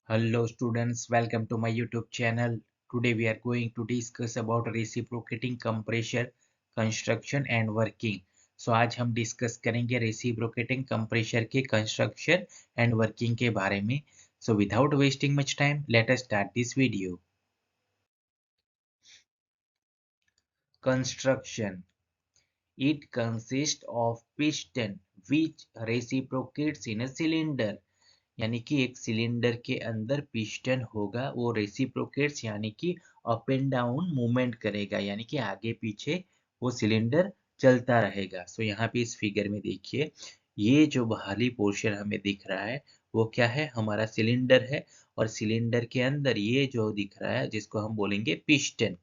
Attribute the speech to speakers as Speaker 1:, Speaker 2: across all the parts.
Speaker 1: Hello students, welcome to my YouTube channel. Today we are going to discuss about reciprocating compressor, construction and working. So आज हम discuss करेंगे reciprocating compressor के construction and working के बारे में. So without wasting much time, let us start this video. Construction. It consists of piston which reciprocates in a cylinder. यानी कि एक सिलेंडर के अंदर पिस्टन होगा, वो रेसिप्रोकेट्स यानी कि अप एंड डाउन मूवमेंट करेगा, यानी कि आगे पीछे वो सिलेंडर चलता रहेगा। सो यहाँ पे इस फिगर में देखिए, ये जो बाहरी पोर्शन हमें दिख रहा है वो क्या है, हमारा सिलेंडर है। और सिलेंडर के अंदर ये जो दिख रहा है जिसको हम बोलेंगे पिस्टन,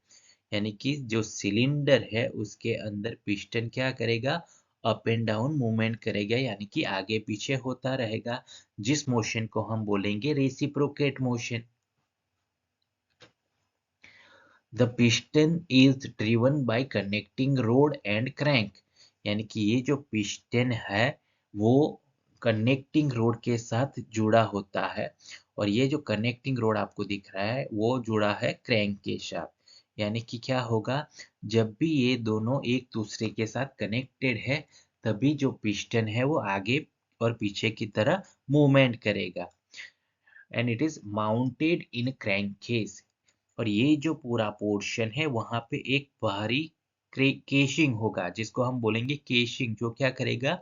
Speaker 1: यानी कि जो सिलेंडर है उसके अंदर पिस्टन क्या करेगा, अप एंड डाउन मूवमेंट करेगा, यानी कि आगे पीछे होता रहेगा, जिस मोशन को हम बोलेंगे reciprocate motion. The piston is driven bye connecting road and crank, यानी कि ये जो पिस्टन है वो कनेक्टिंग रोड के साथ जुड़ा होता है। और ये जो कनेक्टिंग रोड आपको दिख रहा है वो जुड़ा है क्रैंक के साथ। यानी कि क्या होगा, जब भी ये दोनों एक दूसरे के साथ कनेक्टेड है तभी जो पिस्टन है वो आगे और पीछे की तरह मूवमेंट करेगा। And it is mounted in crank case. और ये जो पूरा पोर्शन है वहां पे एक बाहरी केशिंग होगा जिसको हम बोलेंगे केशिंग, जो क्या करेगा,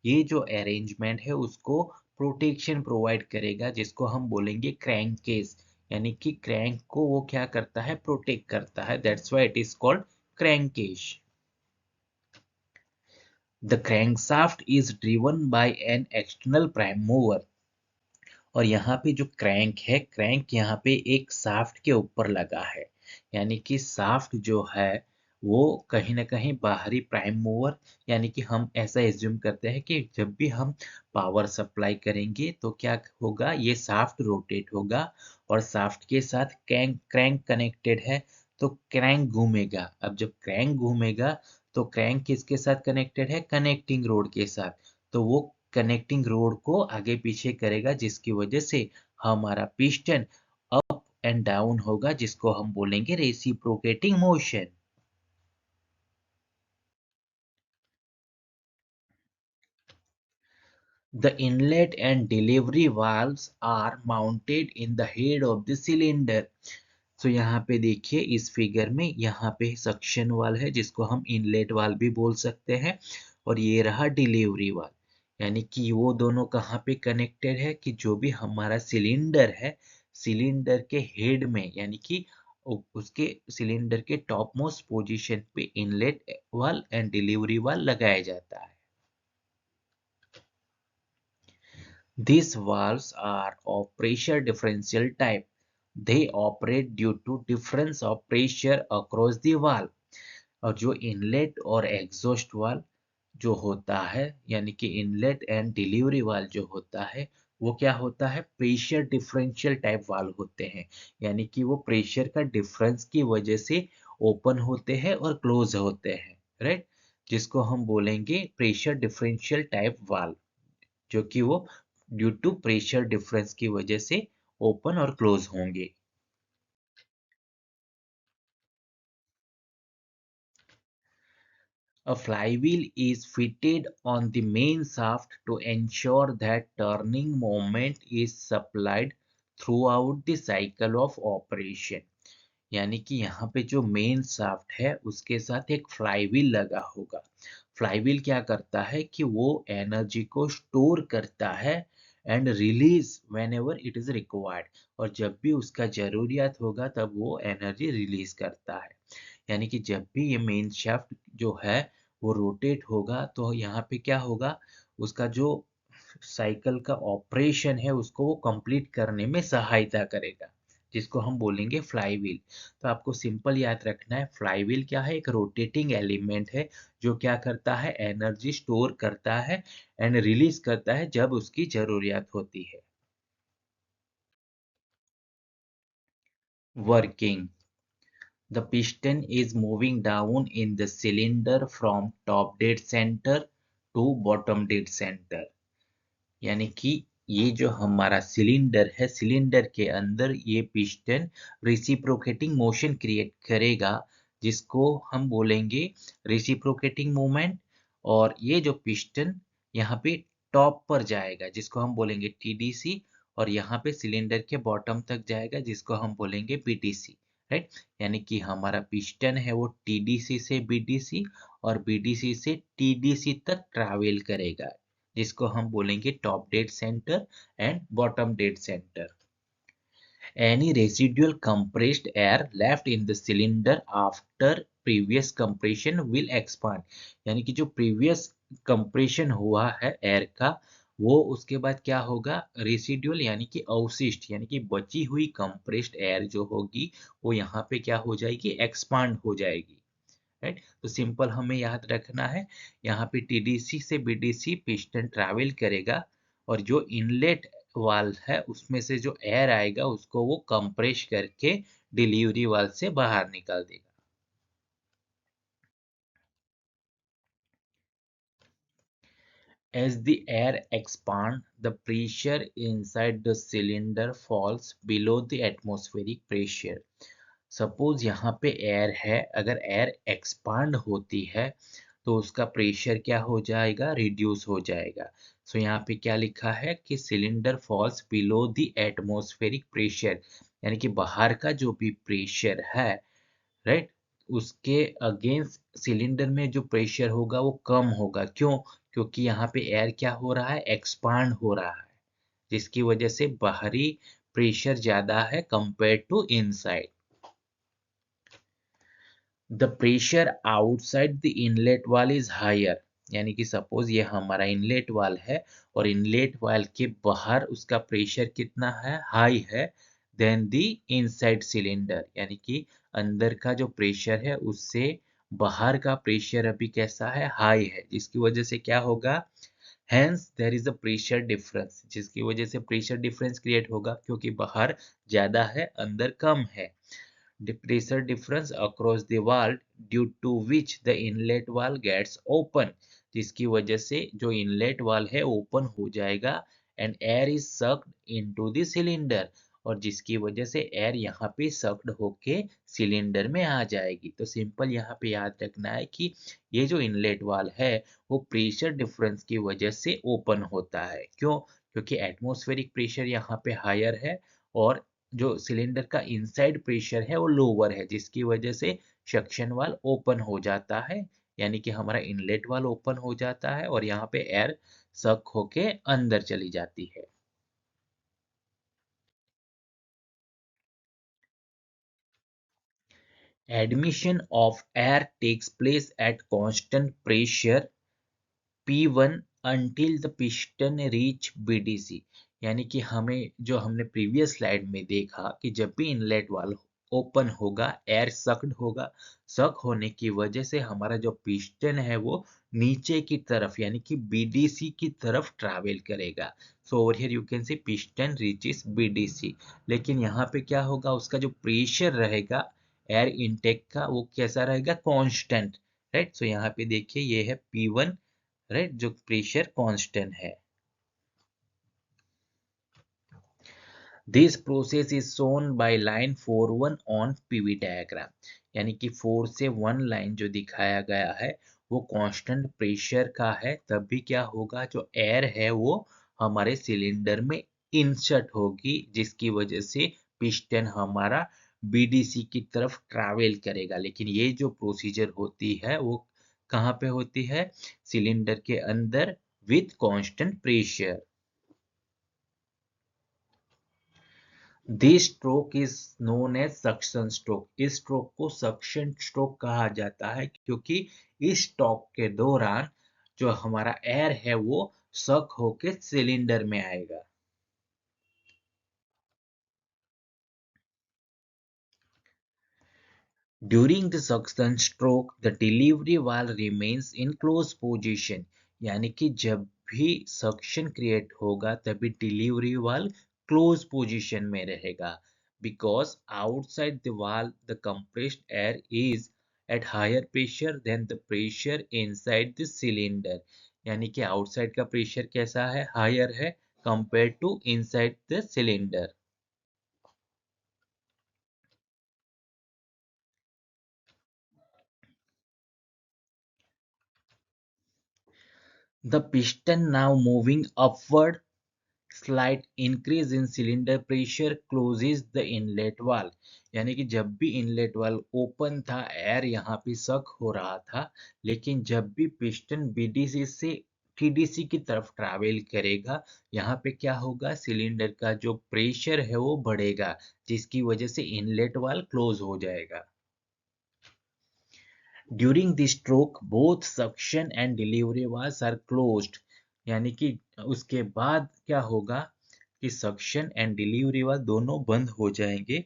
Speaker 1: ये जो अरेंजमेंट है उसको प्रोटेक्शन प्रोवाइड करेगा, जिसको हम बोलेंगे क्रैंक केस। यानी कि क्रैंक को वो क्या करता है, प्रोटेक्ट करता है, that's why it is called crank case. The crankshaft is driven by an external prime mover. और यहाँ पे जो क्रैंक है, क्रैंक यहाँ पे एक शाफ्ट के ऊपर लगा है, यानी कि शाफ्ट जो है वो कहीं ना कहीं बाहरी प्राइम मूवर, यानी कि हम ऐसा एज्यूम करते हैं कि जब भी हम पावर सप्लाई करेंगे तो क्या होगा, ये शाफ्ट रोटेट होगा और शाफ्ट के साथ क्रैंक क्रैंक कनेक्टेड है, तो क्रैंक घूमेगा। अब जब क्रैंक घूमेगा तो क्रैंक किसके साथ कनेक्टेड है, कनेक्टिंग रोड के साथ, तो वो कनेक्टिंग रोड को आगे पीछे करेगा, जिसकी वजह से हमारा पिस्टन अप एंड डाउन होगा, जिसको हम बोलेंगे reciprocating motion. The inlet and delivery valves are mounted in the head of the cylinder. तो यहाँ पे देखिए इस फिगर में, यहाँ पे सक्शन वाल है जिसको हम इनलेट वाल भी बोल सकते हैं, और ये रहा डिलीवरी वाल। यानी कि वो दोनों कहाँ पे कनेक्टेड है, कि जो भी हमारा सिलेंडर है, सिलेंडर के हेड में, यानी कि उसके सिलेंडर के टॉप मोस्ट पोजिशन पे इनलेट वाल एंड डिलीवरी वाल लगाया जाता है। These valves are of pressure differential type. They operate due to difference of pressure across the valve. और जो इनलेट और एग्जॉस्ट वाल्व जो होता है, यानी कि इनलेट एंड डिलीवरी वाल्व जो होता है, वो क्या होता है, प्रेशर डिफरेंशियल टाइप वाल्व होते हैं। यानी कि वो प्रेशर का डिफरेंस की वजह से ओपन होते हैं और क्लोज होते हैं, राइट, जिसको हम बोलेंगे प्रेशर डिफरेंशियल टाइप वाल्व, जो कि वो ड्यू टू प्रेशर डिफरेंस की वजह से ओपन और क्लोज होंगे। A flywheel is fitted on the main shaft to ensure that turning moment is supplied throughout the cycle of operation. यानी कि यहाँ पे जो मेन शाफ्ट है उसके साथ एक फ्लाईव्हील लगा होगा। फ्लाईव्हील क्या करता है कि वो एनर्जी को स्टोर करता है and release when ever it is required, और जब भी उसका जरूरियात होगा तब वो एनर्जी रिलीज करता है। यानी कि जब भी ये मेन शाफ्ट जो है वो रोटेट होगा तो यहाँ पे क्या होगा, उसका जो साइकिल का ऑपरेशन है उसको वो कंप्लीट करने में सहायता करेगा, जिसको हम बोलेंगे फ्लाईव्हील। तो आपको सिंपल याद रखना है, फ्लाईव्हील क्या है, एक रोटेटिंग एलिमेंट है जो क्या करता है, एनर्जी स्टोर करता है एंड रिलीज करता है जब उसकी जरूरियत होती है। Working. The piston is moving down in the cylinder from top dead center to bottom dead center. यानी कि ये जो हमारा सिलेंडर है, सिलेंडर के अंदर ये पिस्टन रेसिप्रोकेटिंग मोशन क्रिएट करेगा, जिसको हम बोलेंगे रेसिप्रोकेटिंग मोमेंट। और ये जो पिस्टन यहाँ पे टॉप पर जाएगा, जिसको हम बोलेंगे टीडीसी, और यहाँ पे सिलेंडर के बॉटम तक जाएगा, जिसको हम बोलेंगे बीडीसी। राइट, यानी कि हमारा पिस्टन है वो टीडीसी से बीडीसी और बीडीसी से टीडीसी तक ट्रैवल करेगा, जिसको हम बोलेंगे top dead centre and bottom dead centre. Any residual compressed air left in the cylinder after previous compression will expand। यानी कि जो previous compression हुआ है एयर का, वो उसके बाद क्या होगा, रेसिडुअल यानी कि अवशिष्ट यानी कि बची हुई कंप्रेस्ड एयर जो होगी वो यहाँ पे क्या हो जाएगी, एक्सपांड हो जाएगी। राइट, तो सिंपल हमें याद रखना है, यहाँ पे टीडीसी से बीडीसी पिस्टन ट्रैवल करेगा, और जो इनलेट वाल्व है उसमें से जो एयर आएगा उसको वो कंप्रेस करके डिलीवरी वाल्व से बाहर निकाल देगा। As the air expands, the pressure inside the cylinder falls below the atmospheric pressure। Suppose यहाँ पे एयर है, अगर एयर एक्सपांड होती है तो उसका प्रेशर क्या हो जाएगा, रिड्यूस हो जाएगा। सो यहाँ पे क्या लिखा है कि cylinder falls below the atmospheric pressure, यानी कि बाहर का जो भी प्रेशर है, राइट, उसके अगेंस्ट सिलेंडर में जो प्रेशर होगा वो कम होगा। क्यों? क्योंकि यहाँ पे एयर क्या हो रहा है, एक्सपांड हो रहा है, जिसकी वजह से बाहरी प्रेशर ज्यादा है compare to inside. The pressure outside the inlet valve is higher, यानी कि सपोज ये हमारा इनलेट वाल है और इनलेट वाल के बाहर उसका प्रेशर कितना है, हाई है, देन द इनसाइड सिलेंडर, यानी कि अंदर का जो प्रेशर है उससे बाहर का प्रेशर अभी कैसा है, हाई है, जिसकी वजह से क्या होगा, hence there is a pressure difference, जिसकी वजह से प्रेशर डिफरेंस क्रिएट होगा, क्योंकि बाहर ज्यादा है अंदर कम है। The pressure difference across the wall due to which the inlet wall gets open, जिसकी वजह से जो इनलेट वाल है ओपन हो जाएगा and air is sucked into the cylinder, और जिसकी वजह से एयर यहाँ पे सक्ड होके सिलेंडर में आ जाएगी। तो सिंपल यहाँ पे याद रखना है कि ये जो इनलेट वाल है वो प्रेशर डिफरेंस की वजह से ओपन होता है। क्यों? क्योंकि एटमॉस्फेरिक प्रेशर यहाँ पे हायर है और जो सिलेंडर का इनसाइड प्रेशर है वो लोअर है, जिसकी वजह से सक्शन वाल्व ओपन हो जाता है, यानी कि हमारा इनलेट वाल्व ओपन हो जाता है और यहाँ पे एयर सक होके अंदर चली जाती है। Admission of air takes place at constant pressure P1 until the piston reach BDC, यानी कि हमें जो हमने प्रीवियस स्लाइड में देखा कि जब भी इनलेट वाल्व ओपन होगा एयर सक्ड होगा, सक होने की वजह से हमारा जो पिस्टन है वो नीचे की तरफ यानी कि बीडीसी की तरफ ट्रैवल करेगा। So over here you can say piston reaches BDC, लेकिन यहाँ पे क्या होगा, उसका जो प्रेशर रहेगा एयर इनटेक का वो कैसा रहेगा, कांस्टेंट। राइट, सो यहाँ पे देखिए ये है P1, राइट, जो प्रेशर कांस्टेंट है। This process is shown by line 4 1 on PV diagram, यानी कि 4 से 1 लाइन जो दिखाया गया है वो कांस्टेंट प्रेशर का है, तब भी क्या होगा, जो एयर है वो हमारे सिलेंडर में इंसर्ट होगी, जिसकी वजह से पिस्टन हमारा बीडीसी की तरफ ट्रैवल करेगा। लेकिन ये जो प्रोसीजर होती है वो कहाँ पे होती है, सिलेंडर के अंदर with constant pressure. This stroke is known as suction stroke, इस स्ट्रोक को सक्शन स्ट्रोक कहा जाता है, क्योंकि इस स्ट्रोक के दौरान जो हमारा एयर है वो सक होके सिलेंडर में आएगा। During the suction stroke the delivery valve remains in close position, यानी कि जब भी सक्शन क्रिएट होगा तभी डिलीवरी वाल्व क्लोज पोजीशन में रहेगा, because outside the valve the compressed air is at higher pressure than the pressure inside the cylinder, यानी कि आउटसाइड का प्रेशर कैसा है, हायर है compared to inside the cylinder. The piston now moving upward, slight increase in cylinder pressure closes the inlet valve. यानी कि जब भी इनलेट वाल्व ओपन था, एयर यहाँ पे सक हो रहा था, लेकिन जब भी पिस्टन बीडीसी से टीडीसी की तरफ ट्रैवल करेगा, यहाँ पे क्या होगा, सिलेंडर का जो प्रेशर है वो बढ़ेगा, जिसकी वजह से इनलेट वाल्व क्लोज हो जाएगा. During the stroke both suction and delivery valves are closed. यानी कि उसके बाद क्या होगा कि सक्शन एंड डिलीवरी वाल्व दोनों बंद हो जाएंगे.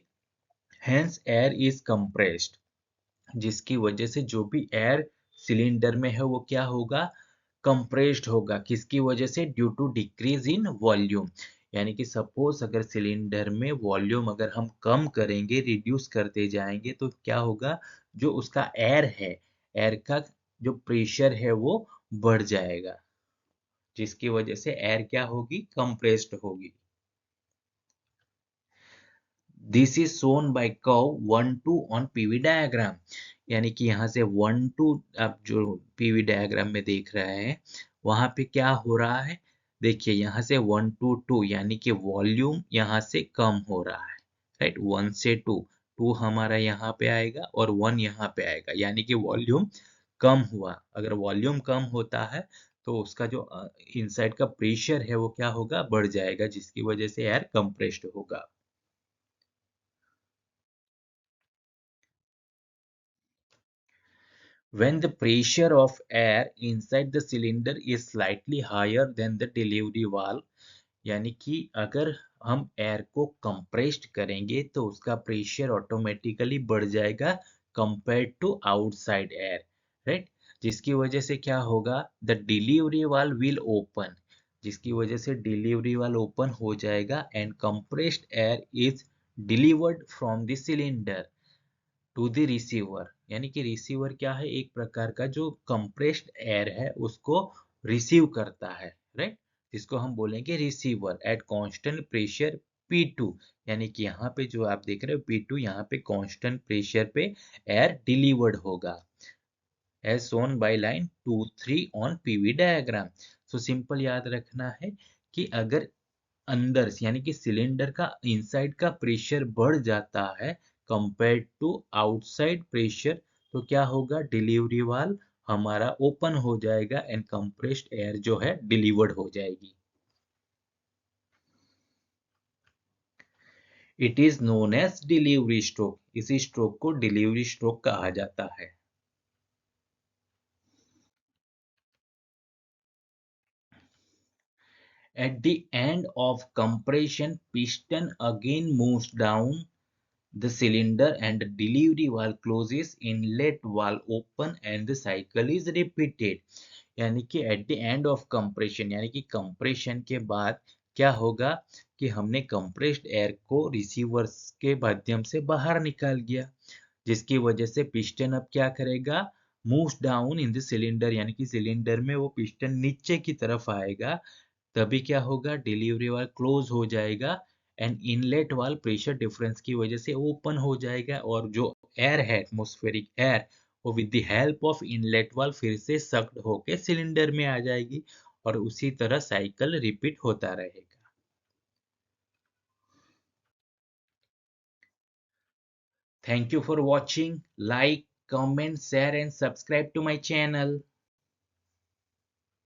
Speaker 1: हेंस एयर इज कंप्रेस्ड, जिसकी वजह से जो भी एयर सिलेंडर में है वो क्या होगा, कंप्रेस्ड होगा. किसकी वजह से, due to decrease in volume. यानी कि सपोज अगर सिलेंडर में वॉल्यूम अगर हम कम करेंगे, रिड्यूस करते जाएंगे, तो क्या होगा, जो उसका एयर है, एयर का जो प्रेशर है वो बढ़ जाएगा, जिसकी वजह से एयर क्या होगी, कंप्रेस्ड होगी. This is shown by curve 1 2 on PV diagram. यानी कि यहाँ से 1 2 आप जो पीवी डायग्राम में देख रहे हैं, वहां पे क्या हो रहा है, देखिए यहाँ से 1 to 2, यानी कि वॉल्यूम यहाँ से कम हो रहा है, राइट. 1 से 2, 2 हमारा यहाँ पे आएगा और 1 यहाँ पे आएगा, यानी कि वॉल्यूम कम हुआ. अगर वॉल्यूम कम होता है तो उसका जो इनसाइड का प्रेशर है वो क्या होगा, बढ़ जाएगा, जिसकी वजह से एयर कंप्रेस्ड होगा. When the pressure of air inside the cylinder is slightly higher than the delivery valve, यानी कि अगर हम एयर को कंप्रेस्ड करेंगे तो उसका प्रेशर ऑटोमेटिकली बढ़ जाएगा compared to outside air, right. जिसकी वजह से क्या होगा, the delivery valve will open, जिसकी वजह से डिलीवरी वाल्व ओपन हो जाएगा and compressed air is delivered from the cylinder to the receiver. यानी कि रिसीवर क्या है, एक प्रकार का जो कंप्रेस्ड एयर है उसको रिसीव करता है, राइट. जिसको हम बोलेंगे receiver eight constant pressure P2. यानी कि यहाँ पे जो आप देख रहे हो P2, यहाँ पे कांस्टेंट प्रेशर पे एयर डिलीवर्ड होगा, as shown by line 2 3 on PV diagram. So simple याद रखना है कि अगर अंदर यानी कि सिलेंडर का इनसाइड का प्रेशर बढ़ जाता है कंपेयर्ड टू आउटसाइड प्रेशर, तो क्या होगा, डिलीवरी वाल्व हमारा ओपन हो जाएगा एंड कंप्रेस्ड एयर जो है डिलीवर्ड हो जाएगी. It is known as delivery stroke. इसी स्ट्रोक को डिलीवरी स्ट्रोक कहा जाता है. At the end of compression, piston again moves down the cylinder and the delivery valve closes, inlet valve open and the cycle is repeated. यानी कि at the end of compression, यानी कि compression के बाद क्या होगा कि हमने compressed air को receivers के माध्यम से बाहर निकाल दिया, जिसकी वजह से पिस्टन अब क्या करेगा, moves down in the cylinder. यानी कि सिलेंडर में वो पिस्टन नीचे की तरफ आएगा, तभी क्या होगा, डिलीवरी वाल्व क्लोज हो जाएगा and inlet valve pressure difference की वजह से ओपन हो जाएगा, और जो एयर है, एटमॉस्फेरिक एयर, वो with the help of inlet valve फिर से सक्ड होके सिलेंडर में आ जाएगी, और उसी तरह साइकिल रिपीट होता रहेगा. Thank you for watching. Like, comment, share and subscribe to my channel.